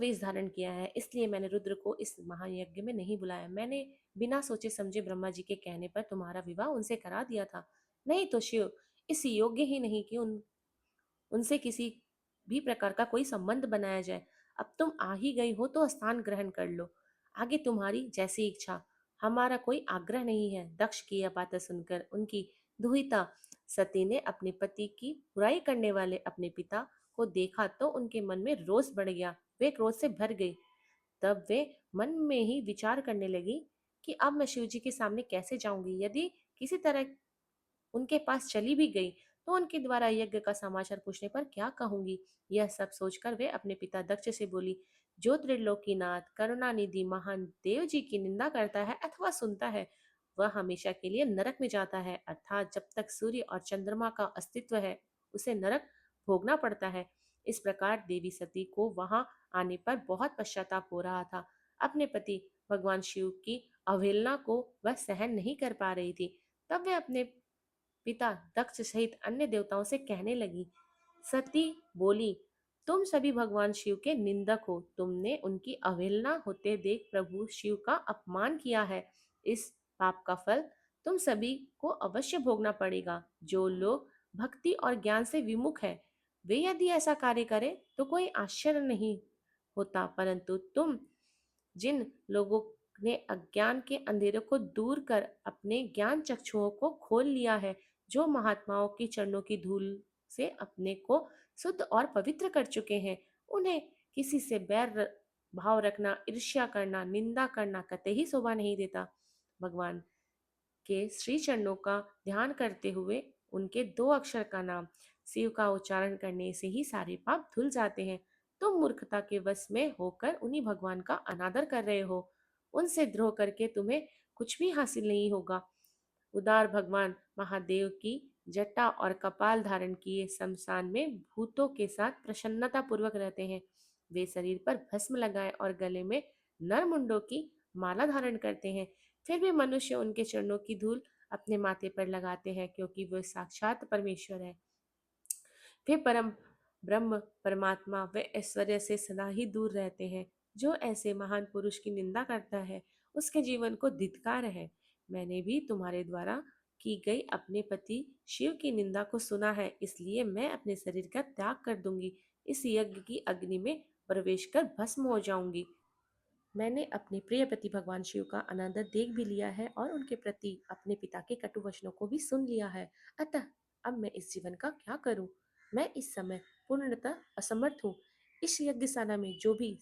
वेश धारण किया है, इसलिए मैंने रुद्र को इस महायज्ञ में नहीं बुलाया। मैंने बिना सोचे समझे ब्रह्मा जी के कहने पर तुम्हारा विवाह उनसे करा दिया था। नहीं तो शिव इस योग्य ही नहीं कि उनसे किसी भी प्रकार का कोई संबंध बनाया जाए। अब तुम आ ही गई हो तो स्थान ग्रहण कर लो, आगे तुम्हारी जैसी इच्छा, हमारा कोई आग्रह नहीं है। दक्ष की यह बातें सुनकर उनकी दुहिता सती ने अपने पति की बुराई करने वाले अपने पिता को देखा तो उनके मन में रोष बढ़ गया, वे क्रोध से भर गई। तब वे मन में ही विचार करने लगी कि अब मैं शिव जी के सामने कैसे जाऊंगी। यदि किसी तरह उनके पास चली भी गई तो उनके द्वारा यज्ञ का समाचार पूछने पर क्या कहूंगी। यह सब सोचकर वे अपने पिता दक्ष से बोली, जो त्रिलोकीनाथ करुणानिधि महान देव जी की निंदा करता है अथवा सुनता है, वह हमेशा के लिए नरक में जाता है। अर्थात जब तक सूर्य और चंद्रमा का अस्तित्व है उसे नरक भोगना पड़ता है। इस प्रकार देवी सती को वहां आने पर बहुत पश्चाताप हो रहा था। अपने पति भगवान शिव की अवहेलना को वह सहन नहीं कर पा रही थी। तब वे अपने पिता दक्ष सहित अन्य देवताओं से कहने लगी। सती बोली, तुम सभी भगवान शिव के निंदक हो, तुमने उनकी अवहेलना होते देख प्रभु शिव का अपमान किया है। इस पाप का फल तुम सभी को अवश्य भोगना पड़ेगा। जो लोग भक्ति और ज्ञान से विमुख है वे यदि ऐसा कार्य करें तो कोई आश्चर्य नहीं होता, परंतु तुम जिन लोगों ने अज्ञान के अंधेरे को दूर कर अपने ज्ञान चक्षुओं को खोल लिया है, जो महात्माओं की चरणों की धूल से अपने को शुद्ध और पवित्र कर चुके हैं, उन्हें किसी से भाव रखना, ईर्ष्या करना, निंदा करना कतई शोभा नहीं देता। भगवान के श्री चरणों का ध्यान करते हुए उनके दो अक्षर का नाम शिव का उच्चारण करने से ही सारे पाप धुल जाते हैं। तुम मूर्खता के वश में होकर उन्हीं भगवान का अनादर कर रहे हो, उनसे द्रोह करके तुम्हें कुछ भी हासिल नहीं होगा। उदार भगवान महादेव की जटा और कपाल धारण किए शमशान में भूतों के साथ प्रसन्नता पूर्वक रहते हैं। वे शरीर पर भस्म लगाए और गले में नरमुंडों की माला धारण करते हैं। फिर भी मनुष्य उनके चरणों की धूल अपने माथे पर लगाते हैं, क्योंकि वे साक्षात परमेश्वर है। वे परम ब्रह्म परमात्मा व ऐश्वर्य से सदा ही दूर रहते हैं। जो ऐसे महान पुरुष की निंदा करता है उसके जीवन को धिक्कार है। मैंने भी तुम्हारे द्वारा की गई अपने पति शिव की निंदा को सुना है, इसलिए मैं अपने शरीर का त्याग कर दूंगी, इस यज्ञ की अग्नि में प्रवेश कर भस्म हो जाऊंगी। मैंने अपने प्रिय पति भगवान शिव का अनादर देख भी लिया है और उनके प्रति अपने पिता के कटु वचनों को भी सुन लिया है। अतः अब मैं इस जीवन का क्या करूं? मैं इस समय पूर्णतः असमर्थ हूँ। इस यज्ञशाला में जो भी